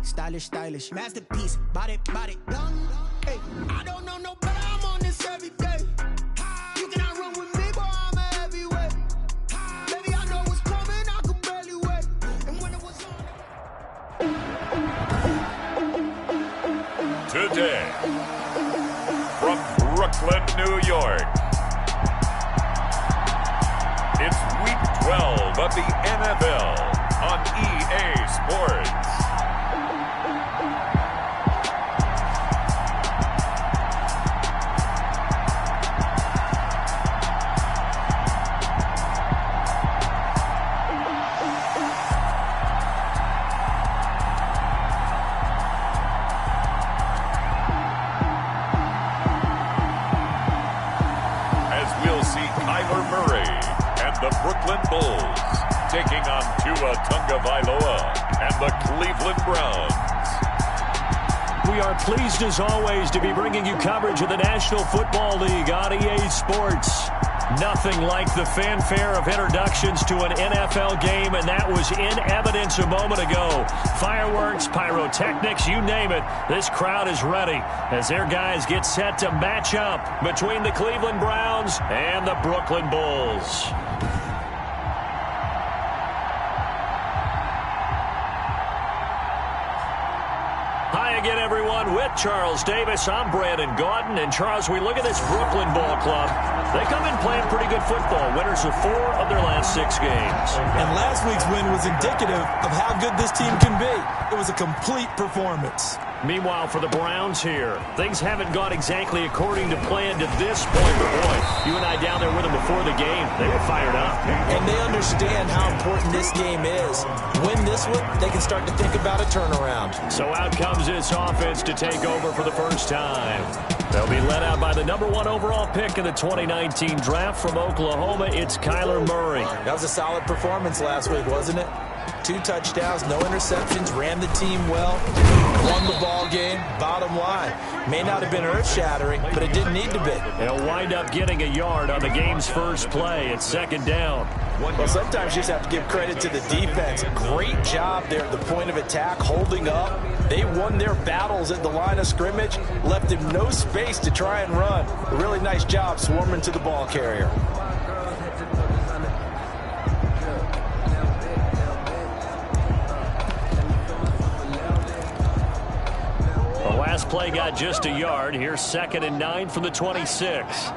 stylish, stylish. Masterpiece, body, body. Hey, I don't know no better, I'm on this every day. You cannot run with me, boy, I'm a heavyweight. Baby, I know what's coming, I could barely wait. And when it was on. Today, from Brooklyn, New York, it's Week 12 of the NFL on EA Sports. The Brooklyn Bulls taking on Tua Tagovailoa and the Cleveland Browns. We are pleased as always to be bringing you coverage of the National Football League on EA Sports. Nothing like the fanfare of introductions to an NFL game, and that was in evidence a moment ago. Fireworks, pyrotechnics, you name it. This crowd is ready as their guys get set to match up between the Cleveland Browns and the Brooklyn Bulls. Again, everyone, with Charles Davis, I'm Brandon Gaudin. And, Charles, we look at this Brooklyn Ball Club. They come in playing pretty good football, winners of 4 of their last 6 games. And last week's win was indicative of how good this team can be. It was a complete performance. Meanwhile, for the Browns here, things haven't gone exactly according to plan to this point. But, boy, you and I down there with them before the game, they were fired up. And they understand how important this game is. Win this one, they can start to think about a turnaround. So out comes this offense to take over for the first time. They'll be led out by the number 1 overall pick in the 2019 draft from Oklahoma. It's Kyler Murray. That was a solid performance last week, wasn't it? 2 touchdowns, no interceptions, ran the team well, won the ball game. Bottom line, may not have been earth-shattering, but it didn't need to be. He'll wind up getting a yard on the game's first play. It's 2nd down. Well, sometimes you just have to give credit to the defense. Great job there at the point of attack, holding up. They won their battles at the line of scrimmage, left him no space to try and run. A really nice job swarming to the ball carrier. Last play got just a yard. Here's 2nd and 9 from the 26.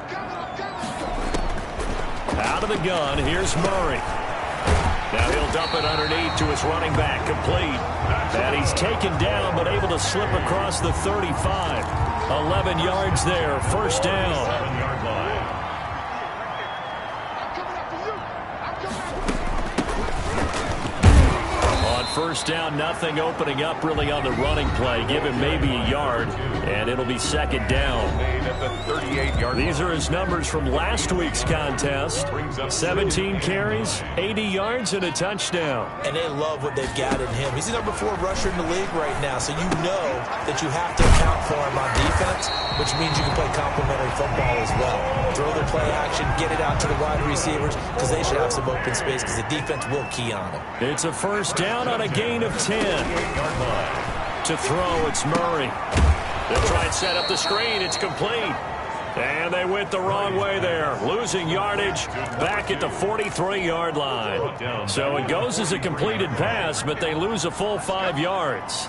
Out of the gun, here's Murray. Now he'll dump it underneath to his running back, complete. And he's taken down, but able to slip across the 35. 11 yards there, 1st down. First down, nothing opening up really on the running play. Give him maybe a yard, and it'll be 2nd down. These are his numbers from last week's contest. 17 carries, 80 yards, and a touchdown. And they love what they've got in him. He's the number 4 rusher in the league right now, so you know that you have to account for him on defense, which means you can play complementary football as well. Throw their play action, get it out to the wide receivers, because they should have some open space, because the defense will key on them. It's a 1st down on a gain of 10. To throw, it's Murray. They'll try and set up the screen. It's complete. And they went the wrong way there. Losing yardage back at the 43-yard line. So it goes as a completed pass, but they lose a full 5 yards.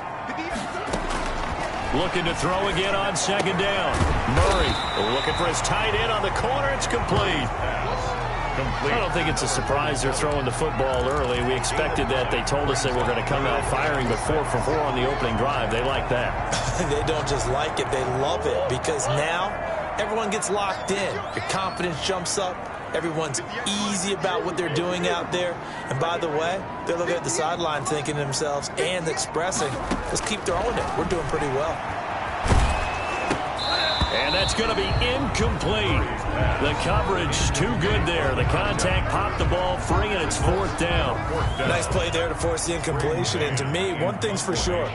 Looking to throw again on 2nd down. Murray looking for his tight end on the corner. It's complete. I don't think it's a surprise they're throwing the football early. We expected that. They told us they were going to come out firing, but 4 for 4 on the opening drive. They like that. They don't just like it. They love it, because now everyone gets locked in. Your confidence jumps up. Everyone's easy about what they're doing out there. And by the way, they're looking at the sideline thinking to themselves and expressing, let's keep throwing it. We're doing pretty well. And that's going to be incomplete. The coverage too good there. The contact popped the ball free, and it's 4th down. Nice play there to force the incompletion. And to me, one thing's for sure.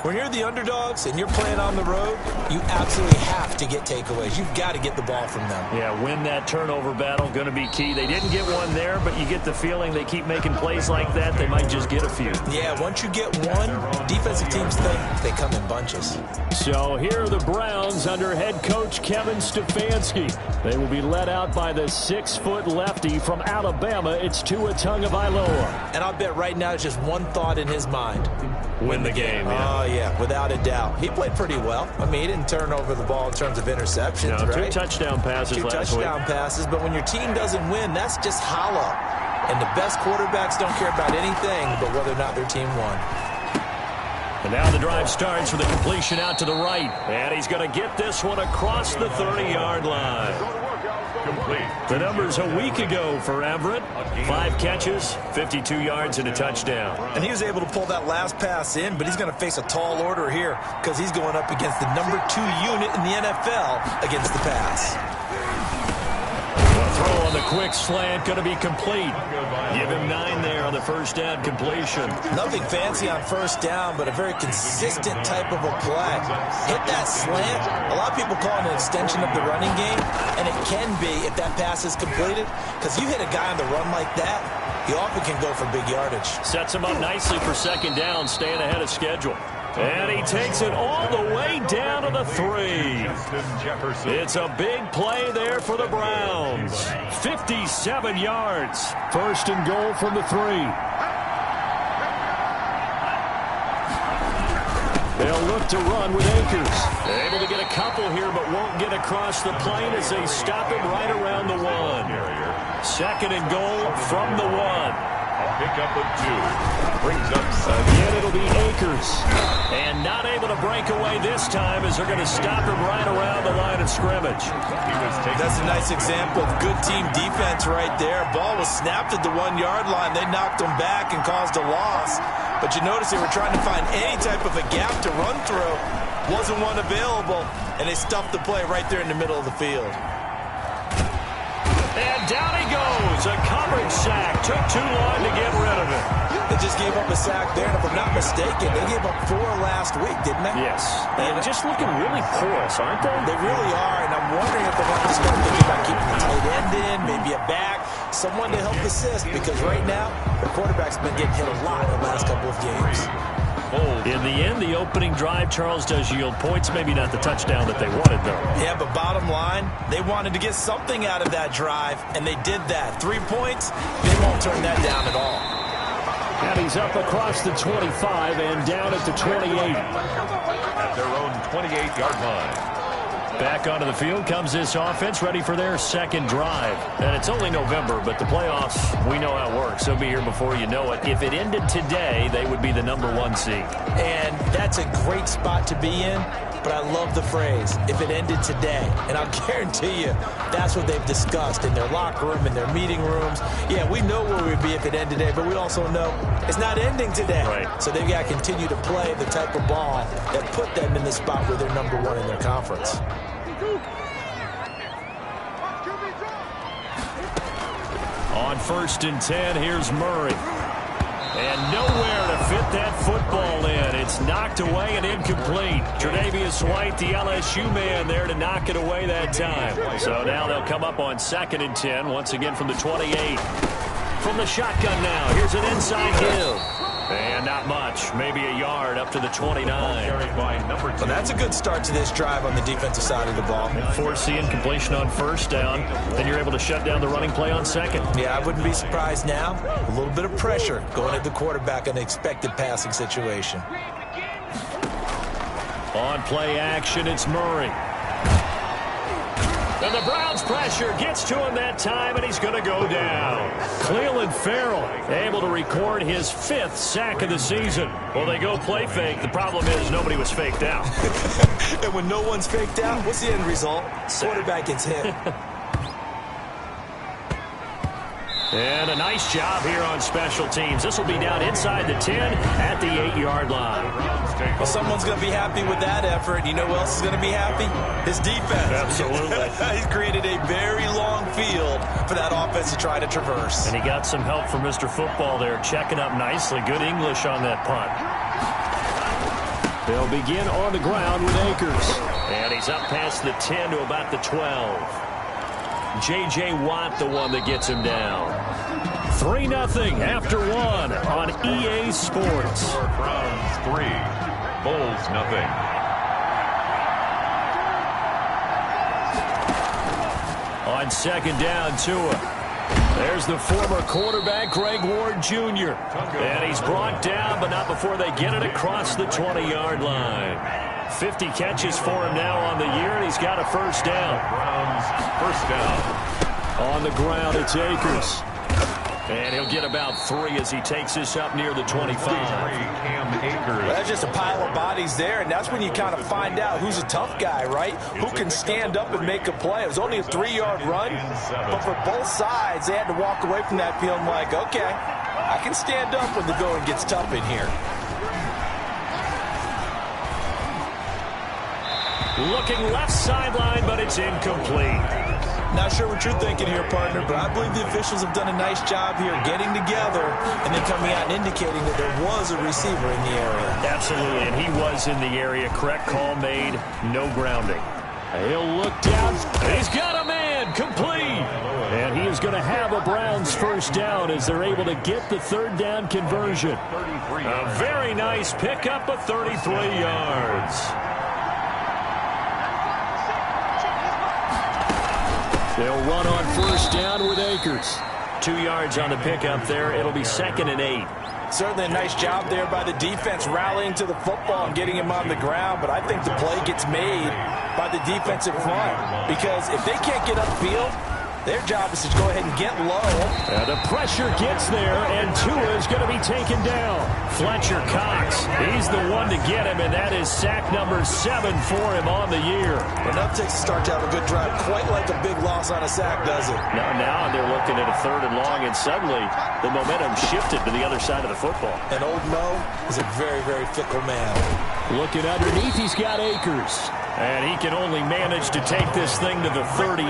When you're the underdogs and you're playing on the road, you absolutely have to get takeaways. You've got to get the ball from them. Yeah, win that turnover battle, going to be key. They didn't get one there, but you get the feeling they keep making plays like that, they might just get a few. Yeah, once you get one, defensive teams think they come in bunches. So here are the Browns under head coach Kevin Stefanski. They will be led out by the 6-foot lefty from Alabama. It's Tua Tagovailoa. And I'll bet right now it's just one thought in his mind. Win the game, yeah. Oh, yeah, without a doubt. He played pretty well. I mean, he didn't turn over the ball in terms of interceptions, no, right? 2 touchdown passes last week. 2 touchdown passes, but when your team doesn't win, that's just hollow. And the best quarterbacks don't care about anything but whether or not their team won. And now the drive starts with a completion out to the right. And he's going to get this one across the 30-yard line. Complete. The numbers a week ago for Everett. 5 catches, 52 yards, and a touchdown. And he was able to pull that last pass in, but he's going to face a tall order here because he's going up against the number 2 unit in the NFL against the pass. The throw on the quick slant going to be complete. Give him 9 there on the first down completion. Nothing fancy on first down, but a very consistent type of a play. Hit that slant. A lot of people call it an extension of the running game, and it can be if that pass is completed, because you hit a guy on the run like that, he often can go for big yardage. Sets him up nicely for second down, staying ahead of schedule. And he takes it all the way down to the 3. It's a big play there for the Browns. 57 yards. First and goal from the 3. They'll look to run with Akers. Able to get a couple here, but won't get across the plane as they stop him right around the 1. Second and goal from the 1. Pick up of 2. Brings up 7. Again, it'll be Akers. And not able to break away this time as they're going to stop him right around the line of scrimmage. That's a nice example of good team defense right there. Ball was snapped at the 1-yard line. They knocked him back and caused a loss. But you notice they were trying to find any type of a gap to run through. Wasn't one available, and they stuffed the play right there in the middle of the field. And down he goes. A coverage sack. Took too long to get rid of it. They just gave up a sack there, and if I'm not mistaken, they gave up 4 last week, didn't they? Yes. And just looking really porous, aren't they? They really are, and I'm wondering if they're going to start thinking about keeping the tight end in, maybe a back, someone to help assist, because right now, the quarterback's been getting hit a lot in the last couple of games. In the end, the opening drive, Charles, does yield points. Maybe not the touchdown that they wanted, though. Yeah, but bottom line, they wanted to get something out of that drive, and they did that. 3 points, they won't turn that down at all. And he's up across the 25 and down at the 28. At their own 28-yard line. Back onto the field comes this offense, ready for their second drive. And it's only November, but the playoffs, we know how it works. They'll be here before you know it. If it ended today, they would be the number 1 seed. And that's a great spot to be in, but I love the phrase, if it ended today. And I'll guarantee you, that's what they've discussed in their locker room, in their meeting rooms. Yeah, we know where we'd be if it ended today, but we also know it's not ending today. Right. So they've got to continue to play the type of ball that put them in the spot where they're number 1 in their conference. On first and 10, here's Murray. And nowhere to fit that football in. It's knocked away and incomplete. Tre'Davious White, the LSU man, there to knock it away that time. So now they'll come up on second and 10, once again from the 28. From the shotgun now, here's an inside Hill. And not much, maybe a yard up to the 29. Well, that's a good start to this drive on the defensive side of the ball. Forcing completion on first down, then you're able to shut down the running play on second. Yeah, I wouldn't be surprised now. A little bit of pressure going at the quarterback in an expected passing situation. On play action, it's Murray. And the Browns pressure gets to him that time, and he's going to go down. Clelin Ferrell able to record his 5th sack of the season. Well, they go play fake. The problem is nobody was faked out. And when no one's faked out, what's the end result? Quarterback gets hit. And a nice job here on special teams. This will be down inside the 10 at the 8-yard line. Well, someone's going to be happy with that effort. You know who else is going to be happy? His defense. Absolutely. He's created a very long field for that offense to try to traverse. And he got some help from Mr. Football there, checking up nicely. Good English on that punt. They'll begin on the ground with Akers. And he's up past the 10 to about the 12. J.J. Watt, the one that gets him down. 3-0 after 1 on EA Sports. Browns 3, Bulls 0. On second down, Tua. There's the former quarterback, Greg Ward Jr. And he's brought down, but not before they get it across the 20-yard line. 50 catches for him now on the year, and he's got a first down. Browns first down. On the ground, it's Akers. And he'll get about 3 as he takes this up near the 25. Cam Akers. That's just a pile of bodies there, and that's when you kind of find out who's a tough guy, right? Who can stand up and make a play. It was only a 3-yard run, but for both sides, they had to walk away from that feeling like, okay, I can stand up when the going gets tough in here. Looking left sideline, but it's incomplete. Not sure what you're thinking here, partner, but I believe the officials have done a nice job here getting together and then coming out and indicating that there was a receiver in the area. Absolutely, and he was in the area. Correct call made. No grounding. He'll look down. He's got a man. Complete. And he is going to have a Browns first down as they're able to get the third down conversion. A very nice pickup of 33 yards. They'll run on first down with Akers. 2 yards on the pickup there. It'll be 2nd and 8. Certainly a nice job there by the defense rallying to the football and getting him on the ground, but I think the play gets made by the defensive front because if they can't get upfield, their job is to go ahead and get low. And the pressure gets there, and Tua is going to be taken down. Fletcher Cox, he's the one to get him, and that is sack number 7 for him on the year. Enough takes a start to have a good drive, quite like a big loss on a sack, does it? Now they're looking at a 3rd and long, and suddenly the momentum shifted to the other side of the football. And old Mo is a very, very fickle man. Looking underneath, he's got Akers. And he can only manage to take this thing to the 38,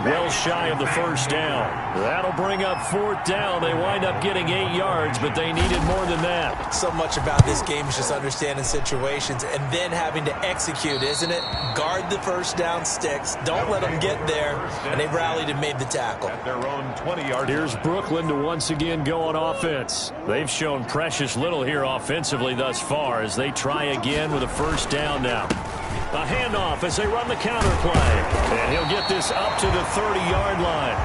well shy of the first down. That'll bring up 4th down. They wind up getting 8 yards, but they needed more than that. So much about this game is just understanding situations and then having to execute, isn't it? Guard the first down sticks. Don't let them get there. And they rallied and made the tackle. At their own 20-yard. Here's Brooklyn to once again go on offense. They've shown precious little here offensively thus far as they try again with a first down now. A handoff as they run the counter play. And he'll get this up to the 30-yard line.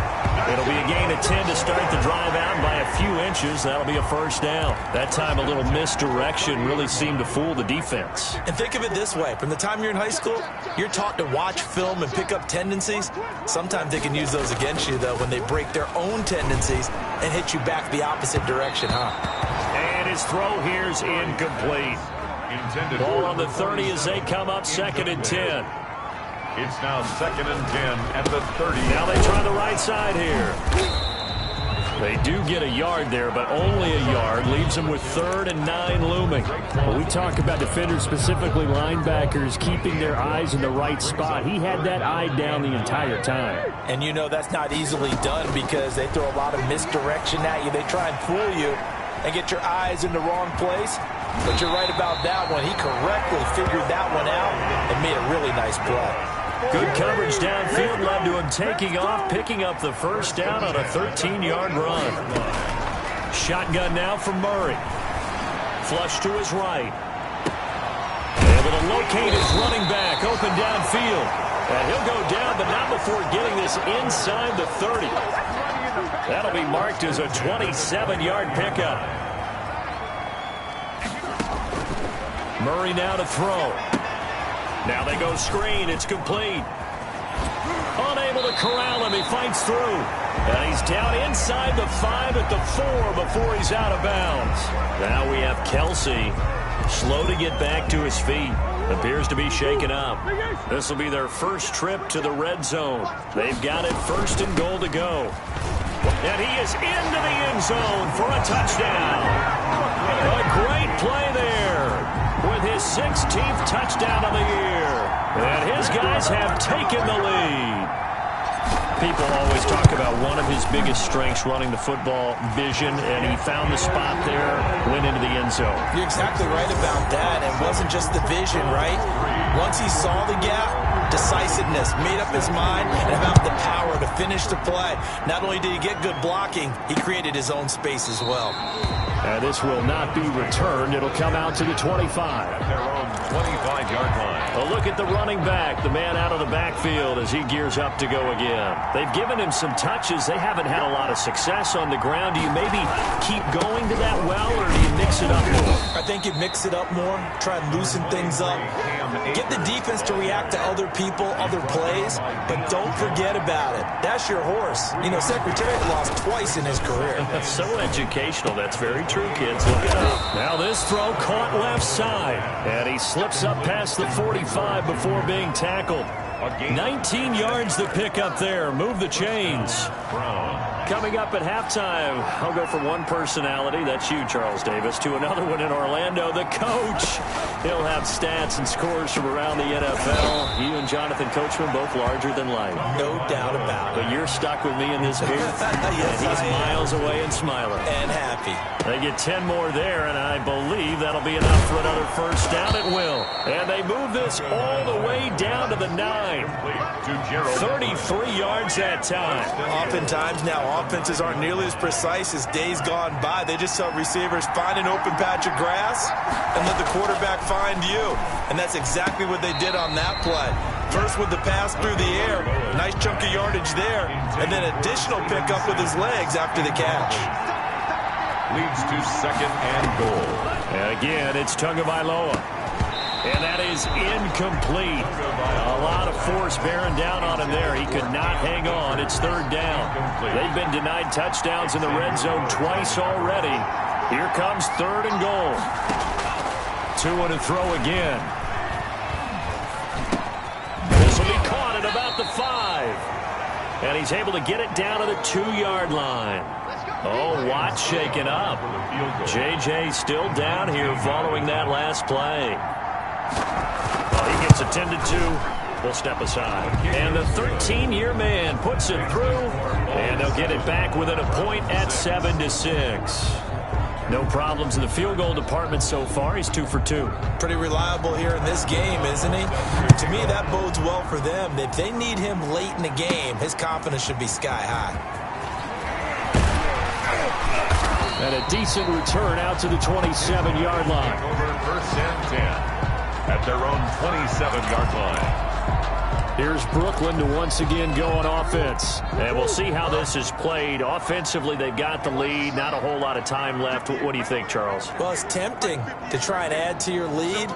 It'll be a gain of 10 to start the drive out by a few inches. That'll be a first down. That time a little misdirection really seemed to fool the defense. And think of it this way. From the time you're in high school, you're taught to watch film and pick up tendencies. Sometimes they can use those against you, though, when they break their own tendencies and hit you back the opposite direction, huh? And his throw here's incomplete. Ball on the 30 as they come up 2nd and 10. It's now 2nd and 10 at the 30. Now they try the right side here. They do get a yard there, but only a yard. Leaves them with 3rd and 9 looming. When we talk about defenders, specifically linebackers, keeping their eyes in the right spot, he had that eye down the entire time. And you know that's not easily done because they throw a lot of misdirection at you. They try and fool you and get your eyes in the wrong place. But you're right about that one. He correctly figured that one out and made a really nice play. Good coverage downfield led to him taking off, picking up the first down on a 13-yard run. Shotgun now from Murray. Flush to his right. Able to locate his running back, open downfield. And he'll go down, but not before getting this inside the 30. That'll be marked as a 27-yard pickup. Murray now to throw. Now they go screen. It's complete. Unable to corral him. He fights through. And he's down inside the 5 at the 4 before he's out of bounds. Now we have Kelsey slow to get back to his feet. Appears to be shaken up. This will be their first trip to the red zone. They've got it 1st and goal to go. And he is into the end zone for a touchdown. A great play there with his 16th touchdown of the year. And his guys have taken the lead. People always talk about one of his biggest strengths running the football, vision, and he found the spot there, went into the end zone. You're exactly right about that. It wasn't just the vision, right? Once he saw the gap, decisiveness, made up his mind, and about the power to finish the play. Not only did he get good blocking, he created his own space as well. This will not be returned. It'll come out to the 25. At their own 25-yard line. A look at the running back, the man out of the backfield as he gears up to go again. They've given him some touches. They haven't had a lot of success on the ground. Do you maybe keep going to that well, or do you mix it up more? I think you mix it up more, try and loosen things up. Get the defense to react to other people, other plays, but don't forget about it. That's your horse. You know, Secretariat lost twice in his career. So educational. That's very true, kids. Look it up. Now this throw caught left side, and he slips up past the 45 before being tackled. 19 yards to pick up there. Move the chains. Coming up at halftime, I'll go from one personality, that's you, Charles Davis, to another one in Orlando, the coach. He'll have stats and scores from around the NFL. You and Jonathan Coachman, both larger than life. No doubt about it. But you're stuck with me in this booth. Yes, and he's miles away and smiling. And happy. They get 10 more there, and I believe that'll be enough for another first down. It will. And they move this all the way down to the 9. 33 yards that time. Oftentimes now, offenses aren't nearly as precise as days gone by. They just tell receivers, find an open patch of grass and let the quarterback find you. And that's exactly what they did on that play. First with the pass through the air, nice chunk of yardage there, and then additional pickup with his legs after the catch. Leads to second and goal. And again, it's Tagovailoa. And that is incomplete. A lot of force bearing down on him there. He could not hang on. It's third down. They've been denied touchdowns in the red zone twice already. Here comes third and goal. Tua to throw again. This will be caught at about the 5. And he's able to get it down to the 2-yard line. Oh, Watt shaken up. J.J. still down here following that last play. He gets attended to. We'll step aside. And the 13-year man puts it through. And they'll get it back within a point at 7-6. No problems in the field goal department so far. He's 2 for 2. Pretty reliable here in this game, isn't he? To me, that bodes well for them. If they need him late in the game, his confidence should be sky high. And a decent return out to the 27-yard line. Over first and 10. At their own 27-yard line. Here's Brooklyn to once again go on offense. And we'll see how this is played. Offensively, they've got the lead. Not a whole lot of time left. What do you think, Charles? Well, it's tempting to try and add to your lead,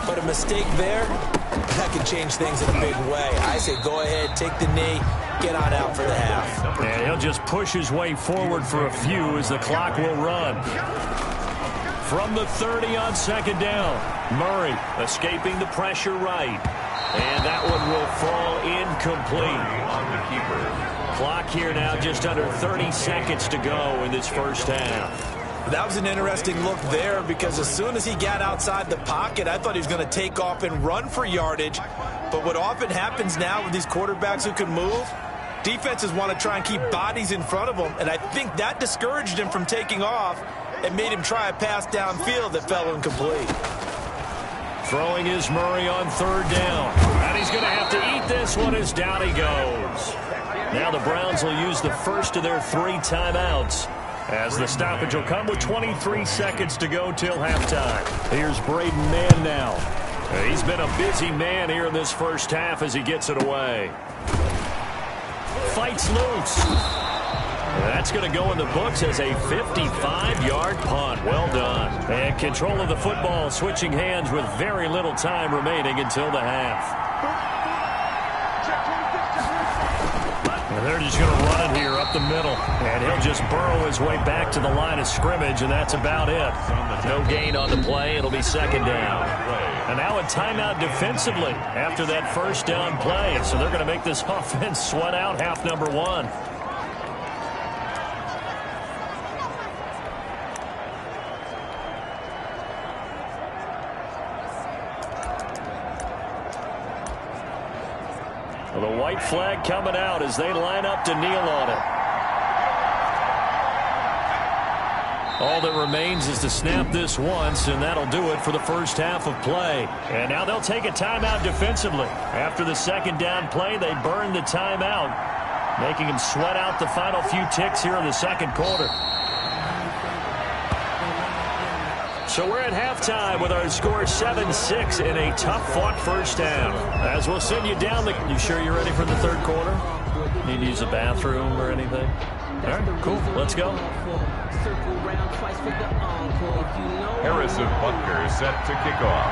but a mistake there, that could change things in a big way. I say go ahead, take the knee, get on out for the half. And he'll just push his way forward for a few as the clock will run. From the 30 on second down, Murray escaping the pressure right. And that one will fall incomplete. On the keeper. Clock here now just under 30 seconds to go in this first half. That was an interesting look there because as soon as he got outside the pocket, I thought he was going to take off and run for yardage. But what often happens now with these quarterbacks who can move, defenses want to try and keep bodies in front of them. And I think that discouraged him from taking off. It made him try a pass downfield that fell incomplete. Throwing is Murray on third down. And he's going to have to eat this one as down he goes. Now the Browns will use the first of their 3 timeouts as the stoppage will come with 23 seconds to go till halftime. Here's Braden Mann now. He's been a busy man here in this first half as he gets it away. Fights loose. That's going to go in the books as a 55-yard punt. Well done. And control of the football switching hands with very little time remaining until the half. And they're just going to run it here up the middle. And he'll just burrow his way back to the line of scrimmage, and that's about it. No gain on the play. It'll be second down. And now a timeout defensively after that first down play. So they're going to make this offense sweat out half number 1. Well, the white flag coming out as they line up to kneel on it. All that remains is to snap this once, and that'll do it for the first half of play. And now they'll take a timeout defensively. After the second down play, they burn the timeout, making them sweat out the final few ticks here in the second quarter. So we're at halftime with our score 7-6 in a tough-fought first half. As we'll send you down the... You sure you're ready for the third quarter? Need to use a bathroom or anything? All right, cool. Let's go. Harrison Butker set to kick off.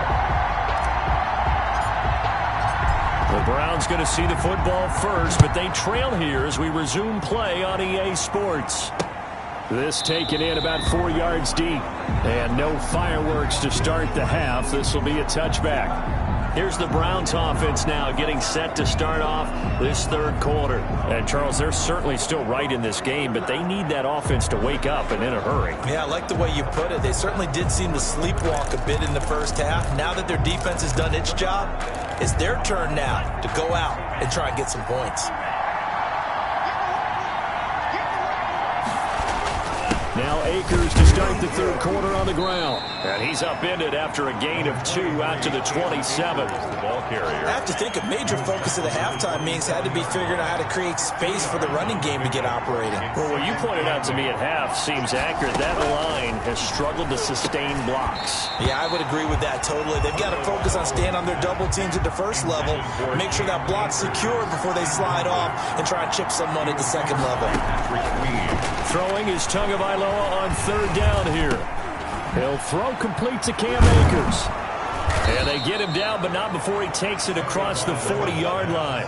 The Browns going to see the football first, but they trail here as we resume play on EA Sports. This taken in about 4 yards deep. And no fireworks to start the half. This will be a touchback. Here's the Browns offense now getting set to start off this third quarter. And, Charles, they're certainly still right in this game, but they need that offense to wake up and in a hurry. Yeah, I like the way you put it. They certainly did seem to sleepwalk a bit in the first half. Now that their defense has done its job, it's their turn now to go out and try and get some points. Now Akers to start the third quarter on the ground. And he's upended after a gain of 2 out to the 27. The ball carrier. I have to think a major focus of the halftime meetings had to be figuring out how to create space for the running game to get operating. Well, what you pointed out to me at half seems accurate. That line has struggled to sustain blocks. Yeah, I would agree with that totally. They've got to focus on staying on their double teams at the first level, make sure that block's secure before they slide off and try and chip someone at the second level. Throwing is Tagovailoa on third down here. He'll throw complete to Cam Akers. And they get him down, but not before he takes it across the 40-yard line.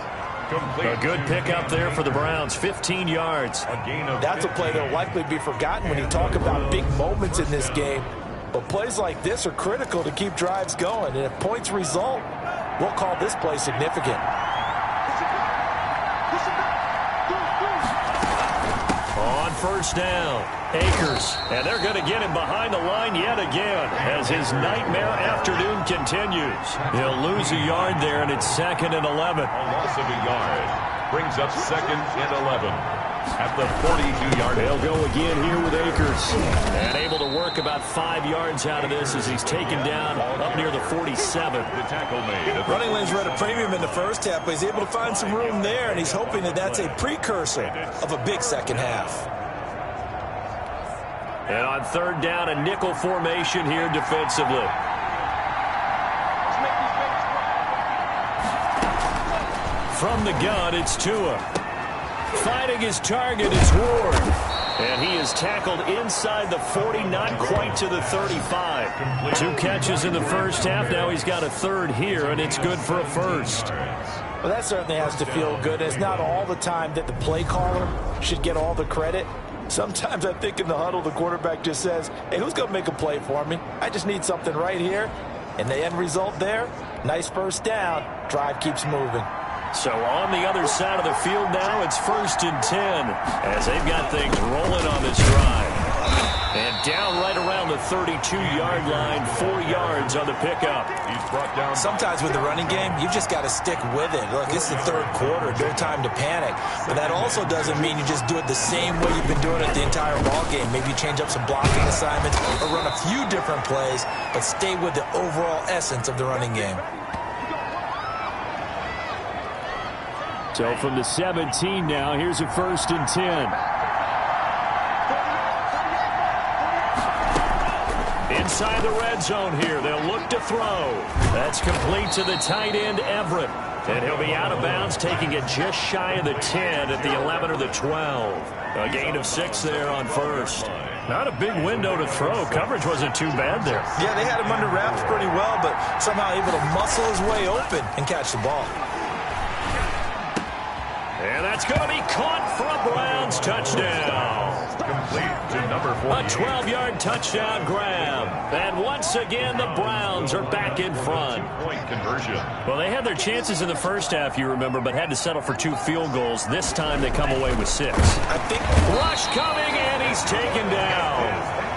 A good pickup there for the Browns, 15 yards. That's a play that will likely be forgotten when you talk about big moments in this game. But plays like this are critical to keep drives going. And if points result, we'll call this play significant. On first down, Akers. And they're going to get him behind the line yet again as his nightmare afternoon continues. He'll lose a yard there, and it's 2nd and 11. A loss of a yard brings up 2nd and 11 at the 42-yard line. They'll go again here with Akers. And able to work about 5 yards out of this as he's taken down up near the 47. The tackle made. Running lanes were at a premium in the first half, but he's able to find some room there, and he's hoping that that's a precursor of a big second half. And on third down, a nickel formation here defensively. From the gun, it's Tua. Fighting his target is Ward. And he is tackled inside the 40, not quite to the 35. 2 catches in the first half. Now he's got a third here, and it's good for a first. Well, that certainly has to feel good. It's not all the time that the play caller should get all the credit. Sometimes I think in the huddle, the quarterback just says, hey, who's going to make a play for me? I just need something right here. And the end result there, nice first down. Drive keeps moving. So on the other side of the field now, it's 1st and 10 as they've got things rolling on this drive. And down right around the 32-yard line, 4 yards on the pickup. He's brought down. Sometimes with the running game, you've just got to stick with it. Look, it's the third quarter, no time to panic. But that also doesn't mean you just do it the same way you've been doing it the entire ball game. Maybe change up some blocking assignments or run a few different plays, but stay with the overall essence of the running game. So from the 17 now, here's a 1st and 10. Inside the red zone here, they'll look to throw. That's complete to the tight end, Everett. And he'll be out of bounds, taking it just shy of the 10 at the 11 or the 12. A gain of 6 there on first. Not a big window to throw. Coverage wasn't too bad there. Yeah, they had him under wraps pretty well, but somehow able to muscle his way open and catch the ball. And that's going to be caught for a Browns touchdown. Complete to number 4. A 12-yard touchdown grab. And once again, the Browns are back in front. Point conversion. Well, they had their chances in the first half, you remember, but had to settle for 2 field goals. This time they come away with 6. I think Rush coming, and he's taken down.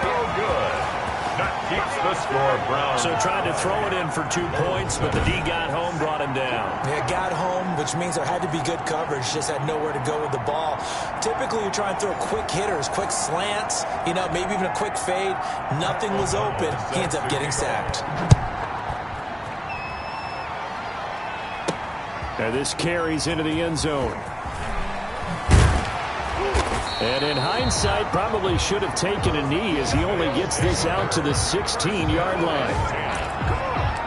So good. That keeps the score, Browns. So tried to throw it in for 2 points, but the D got home, brought him down. Yeah, got home, which means there had to be good coverage. Just had nowhere to go with the ball. Typically, you're trying to throw quick hitters, quick slants, maybe even a quick fade. Nothing was open. He ends up getting sacked. And this carries into the end zone. And in hindsight, probably should have taken a knee as he only gets this out to the 16-yard line.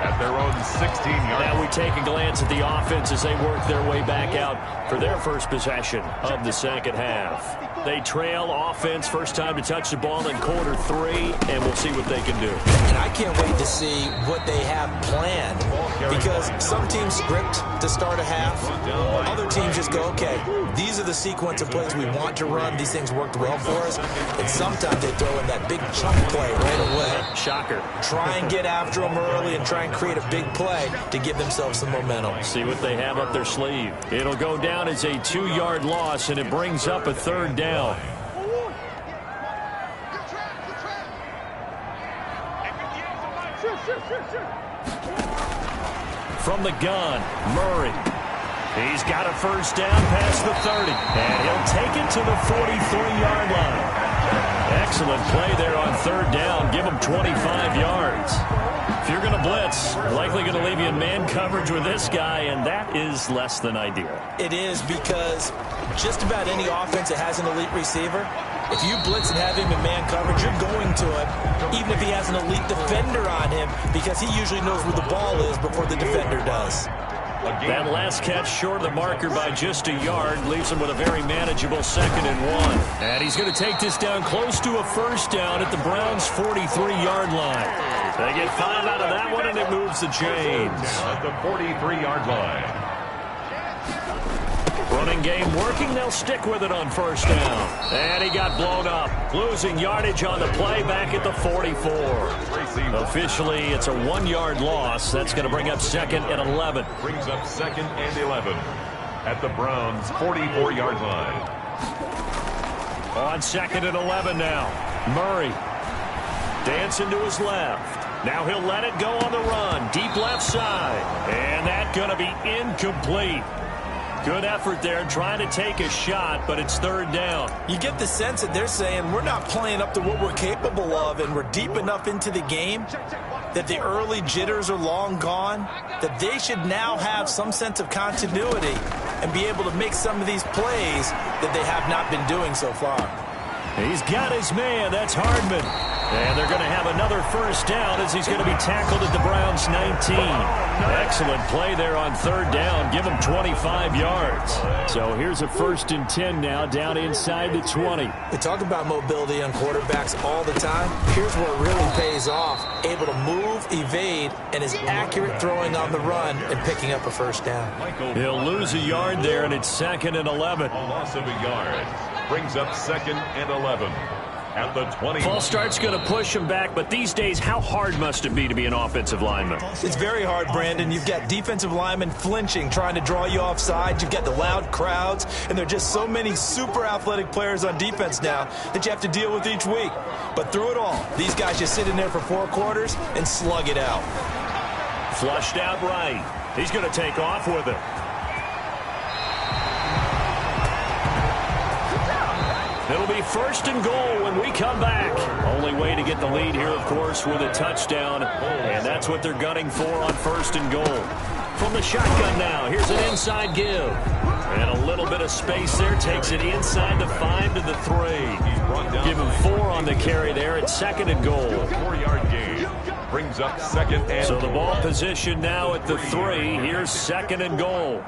At their own 16-yard line. Now we take a glance at the offense as they work their way back out for their first possession of the second half. They trail offense, first time to touch the ball in quarter 3, and we'll see what they can do. And I can't wait to see what they have planned, because some teams script to start a half. Other teams just go, okay, these are the sequence of plays we want to run. These things worked well for us. And sometimes they throw in that big chunk play right away. Shocker. Try and get after them early and try and create a big play to give themselves some momentum. See what they have up their sleeve. It'll go down as a 2-yard loss, and it brings up a third down. From the gun, Murray. He's got a first down past the 30, and he'll take it to the 43-yard line. Excellent play there on third down. Give him 25 yards. If you're going to blitz, likely going to leave you in man coverage with this guy, and that is less than ideal. It is, because just about any offense that has an elite receiver, if you blitz and have him in man coverage, you're going to him, even if he has an elite defender on him, because he usually knows where the ball is before the defender does. That last catch short of the marker by just a yard leaves him with a very manageable 2nd and 1. And he's going to take this down close to a first down at the Browns' 43-yard line. They get 5 out of that one, and it moves the chains. At the 43-yard line. Running game working. They'll stick with it on first down. And he got blown up. Losing yardage on the play back at the 44. Officially, it's a 1-yard loss. That's going to bring up 2nd and 11. Brings up 2nd and 11 at the Browns' 44-yard line. On 2nd and 11 now. Murray dancing to his left. Now he'll let it go on the run. Deep left side. And that's going to be incomplete. Good effort there, trying to take a shot, but it's third down. You get the sense that they're saying we're not playing up to what we're capable of, and we're deep enough into the game that the early jitters are long gone, that they should now have some sense of continuity and be able to make some of these plays that they have not been doing so far. He's got his man. That's Hardman. And they're going to have another first down as he's going to be tackled at the Browns' 19. Excellent play there on third down. Give him 25 yards. So here's a 1st and 10 now down inside the 20. We talk about mobility on quarterbacks all the time. Here's where it really pays off. Able to move, evade, and is accurate throwing on the run and picking up a first down. He'll lose a yard there, and it's 2nd and 11. A loss of a yard. Brings up 2nd and 11. At the 20. False start's going to push him back, but these days, how hard must it be to be an offensive lineman? It's very hard, Brandon. You've got defensive linemen flinching, trying to draw you off sides. You've got the loud crowds, and there are just so many super athletic players on defense now that you have to deal with each week. But through it all, these guys just sit in there for 4 quarters and slug it out. Flushed out right. He's going to take off with it. It'll be 1st and goal when we come back. Only way to get the lead here, of course, with a touchdown. And that's what they're gunning for on 1st and goal. From the shotgun now, here's an inside give. And a little bit of space there. Takes it inside the 5 to the 3. Give him 4 on the carry there at 2nd and goal. 4-yard gain. Brings up 2nd and So the ball position now at the 3. Here's 2nd and goal.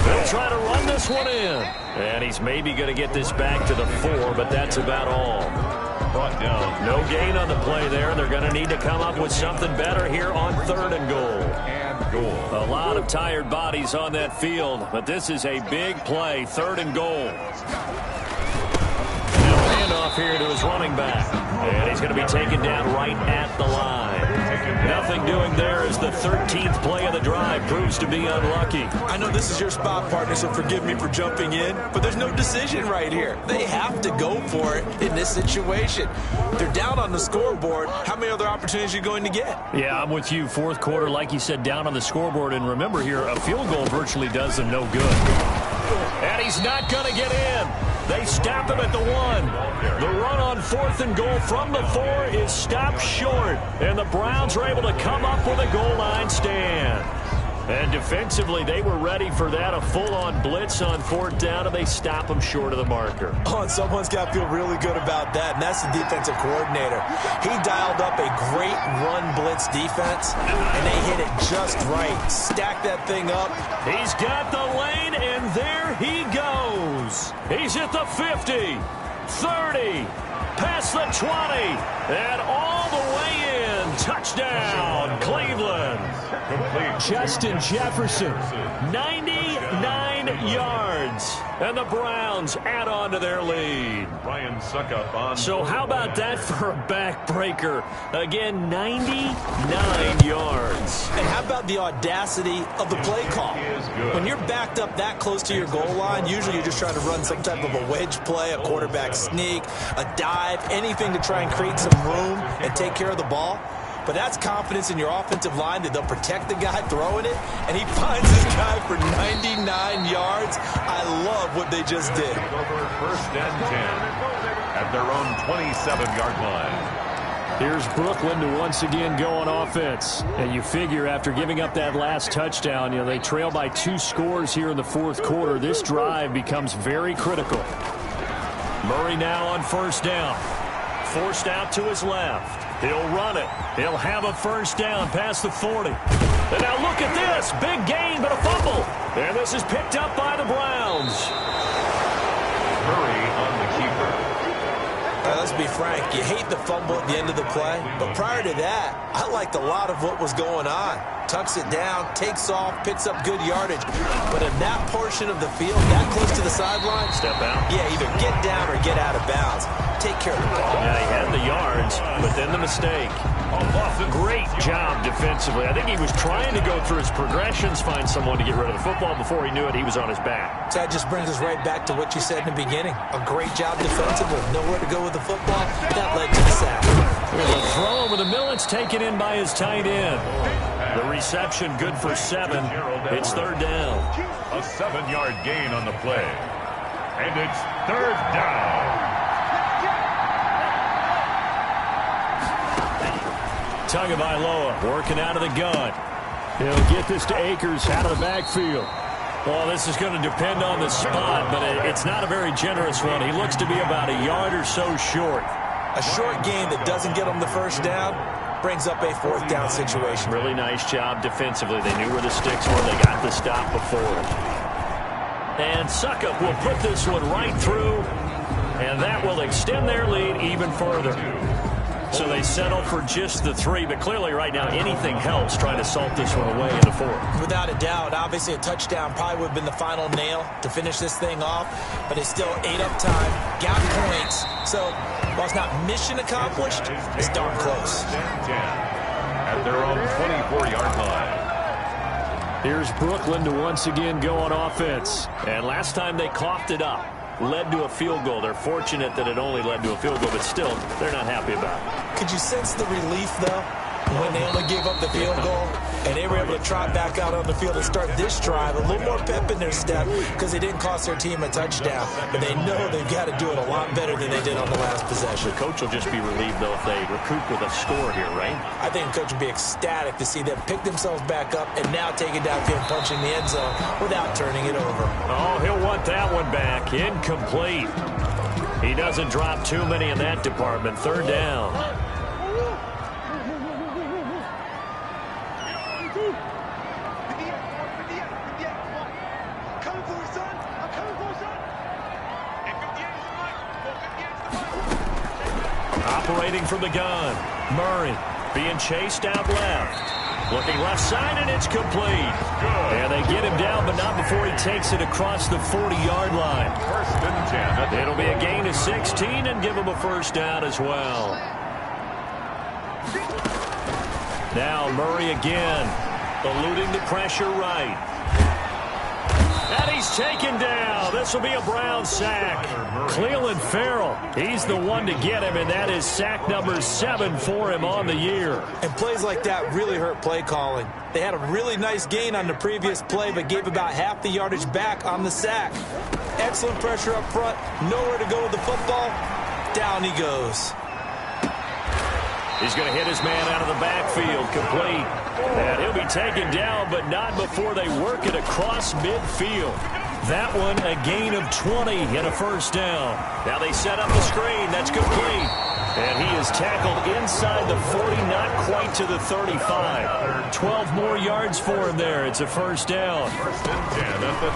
They'll try to run this one in. And he's maybe going to get this back to the 4, but that's about all. brought down. No gain on the play there. They're going to need to come up with something better here on 3rd and goal. A lot of tired bodies on that field, but this is a big play. 3rd and goal. Now handoff here to his running back. And he's going to be taken down right at the line. Nothing doing there as the 13th play of the drive proves to be unlucky. I know this is your spot, partner, so forgive me for jumping in, but there's no decision right here. They have to go for it in this situation. They're down on the scoreboard. How many other opportunities are you going to get? Yeah, I'm with you. Fourth quarter, like you said, down on the scoreboard. And remember here, a field goal virtually does them no good. And he's not going to get in. They stop him at the 1. The run on 4th and goal from the 4 is stopped short. And the Browns are able to come up with a goal line stand. And defensively, they were ready for that, a full-on blitz on 4th down, and they stop them short of the marker. Oh, and someone's got to feel really good about that, and that's the defensive coordinator. He dialed up a great run blitz defense, and they hit it just right. Stack that thing up. He's got the lane, and there he goes. He's at the 50, 30, past the 20, and all the way in. Touchdown, Cleveland. Justin Jefferson, 99 yards. And the Browns add on to their lead. Ryan Suckup on. So how about that for a backbreaker? Again, 99 yards. And how about the audacity of the play call? When you're backed up that close to your goal line, usually you're just trying to run some type of a wedge play, a quarterback sneak, a dive, anything to try and create some room and take care of the ball. But that's confidence in your offensive line that they'll protect the guy throwing it, and he finds this guy for 99 yards. I love what they just did. Over 1st and 10 at their own 27-yard line. Here's Brooklyn to once again go on offense. And you figure after giving up that last touchdown, they trail by 2 scores here in the 4th quarter. This drive becomes very critical. Murray now on 1st down. Forced out to his left. He'll run it. He'll have a 1st down past the 40. And now look at this. Big gain, but a fumble. And this is picked up by the Browns. Murray on the keeper. Let's be frank. You hate the fumble at the end of the play. But prior to that, I liked a lot of what was going on. Tucks it down, takes off, picks up good yardage. But in that portion of the field, that close to the sideline, step out. Yeah, either get down or get out of bounds. Take care of the ball. Yeah, he had the yards, but then the mistake. Great job defensively. I think he was trying to go through his progressions, find someone to get rid of the football. Before he knew it, he was on his back. So that just brings us right back to what you said in the beginning. A great job defensively. Nowhere to go with the football. That led to the sack. The throw over the middle. It's taken in by his tight end. The reception good for 7. It's 3rd down. A 7-yard gain on the play. And it's 3rd down. Tagovailoa working out of the gun. He'll get this to Akers out of the backfield. Well, this is going to depend on the spot, but it's not a very generous one. He looks to be about a yard or so short. A short gain that doesn't get him the 1st down brings up a 4th down situation. Really nice job defensively. They knew where the sticks were. They got the stop before it. And Suckup will put this one right through, and that will extend their lead even further. So they settle for just the 3, but clearly right now anything helps trying to salt this one away in the 4th. Without a doubt, obviously a touchdown probably would have been the final nail to finish this thing off, but it's still ate up time, got points. So while it's not mission accomplished, it's darn close. At their own 24-yard line. Here's Brooklyn to once again go on offense. And last time they coughed it up. Led to a field goal. They're fortunate that it only led to a field goal, but still, they're not happy about it. Could you sense the relief, though, when they only gave up the field goal and they were able to trot back out on the field and start this drive? A little more pep in their step because they didn't cost their team a touchdown, but they know they've got to do it a lot better than they did on the last possession. The coach will just be relieved, though, if they recoup with a score here, right? I think the coach will be ecstatic to see them pick themselves back up and now take it downfield, punching the end zone without turning it over. Oh, he'll want that one back. Incomplete. He doesn't drop too many in that department. 3rd down. Operating from the gun. Murray being chased out left. Looking left side, and it's complete. And they get him down, but not before he takes it across the 40-yard line. 1st and 10. It'll be a gain of 16 and give him a 1st down as well. Now Murray again, eluding the pressure right. And he's taken down. This will be a Brown sack. Clelin Ferrell, he's the one to get him, and that is sack number 7 for him on the year. And plays like that really hurt play calling. They had a really nice gain on the previous play, but gave about half the yardage back on the sack. Excellent pressure up front. Nowhere to go with the football. Down he goes. He's going to hit his man out of the backfield, complete. And he'll be taken down, but not before they work it across midfield. That one, a gain of 20 and a first down. Now they set up the screen. That's complete. And he is tackled inside the 40, not quite to the 35. 12 more yards for him there. It's a first down.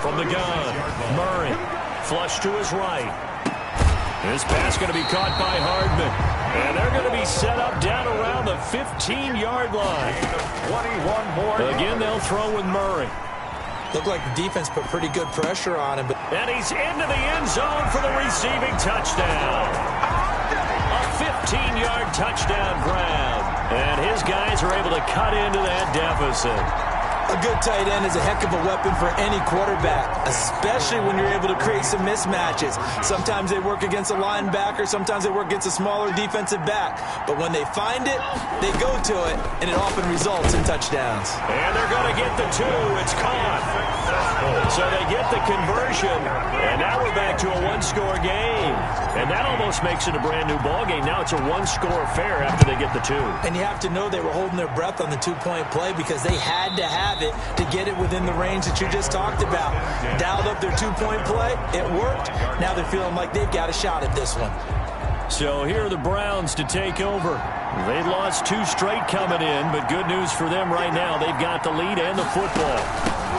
From the gun, Murray, flush to his right. This pass going to be caught by Hardman. And they're going to be set up down around the 15-yard line. 21 more. Again, they'll throw with Murray. Looked like the defense put pretty good pressure on him. And he's into the end zone for the receiving touchdown. A 15-yard touchdown grab. And his guys are able to cut into that deficit. A good tight end is a heck of a weapon for any quarterback, especially when you're able to create some mismatches. Sometimes they work against a linebacker, sometimes they work against a smaller defensive back. But when they find it, they go to it, and it often results in touchdowns. And they're going to get the 2. It's caught. So they get the conversion, and now we're back to a one-score game. And that almost makes it a brand-new ball game. Now it's a one-score affair after they get the 2. And you have to know they were holding their breath on the two-point play because they had to have it to get it within the range that you just talked about. Dialed up their two-point play. It worked. Now they're feeling like they've got a shot at this one. So here are the Browns to take over. They lost 2 straight coming in, but good news for them right now. They've got the lead and the football.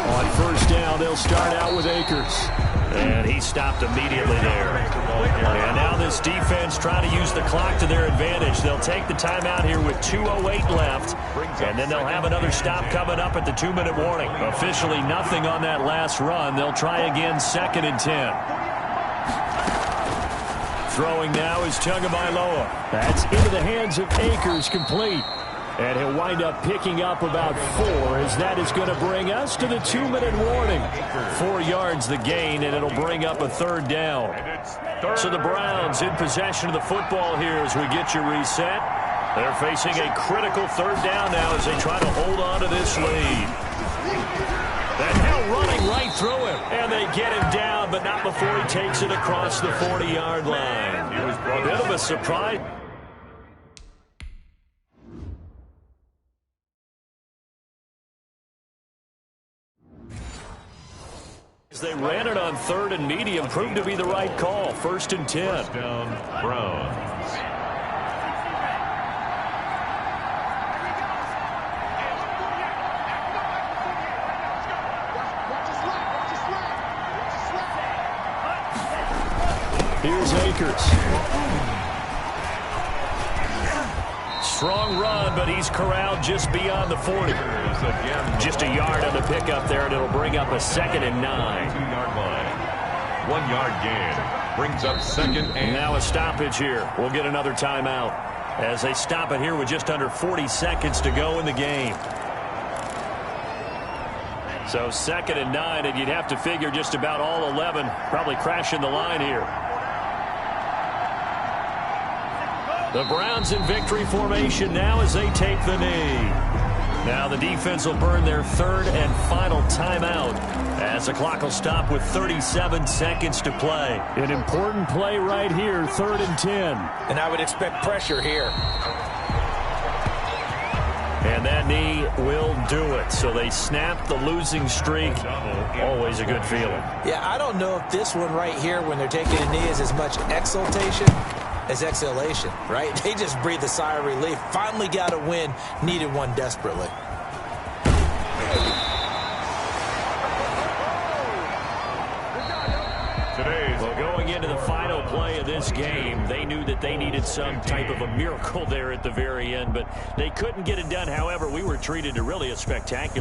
On first down, they'll start out with Akers. And he stopped immediately there. And now this defense trying to use the clock to their advantage. They'll take the timeout here with 2:08 left. And then they'll have another stop coming up at the 2-minute warning. Officially nothing on that last run. They'll try again 2nd and 10. Throwing now is Tagovailoa. That's into the hands of Akers, complete. And he'll wind up picking up about 4 as that is going to bring us to the 2-minute warning. 4 yards the gain, and it'll bring up a 3rd down. So the Browns in possession of the football here as we get you reset. They're facing a critical 3rd down now as they try to hold on to this lead. And now running right through him. And they get him down, but not before he takes it across the 40-yard line. It was a bit of a surprise. They ran it on 3rd and medium, proved to be the right call. 1st and 10. Down, Browns. Here's Akers. Strong run, but he's corralled just beyond the 40. Just a yard on the pickup there, and it'll bring up a 2nd and 9. 2-yard line. 1-yard gain. Brings up 2nd and... Now a stoppage here. We'll get another timeout as they stop it here with just under 40 seconds to go in the game. So 2nd and 9, and you'd have to figure just about all 11 probably crashing the line here. The Browns in victory formation now as they take the knee. Now the defense will burn their 3rd and final timeout as the clock will stop with 37 seconds to play. An important play right here, 3rd and 10. And I would expect pressure here. And that knee will do it. So they snap the losing streak. Always a good feeling. Yeah, I don't know if this one right here when they're taking a knee is as much exultation as exhalation, right? They just breathe a sigh of relief. Finally got a win. Needed one desperately. Well, going into the final play of this game, they knew that they needed some type of a miracle there at the very end, but they couldn't get it done. However, we were treated to really a spectacular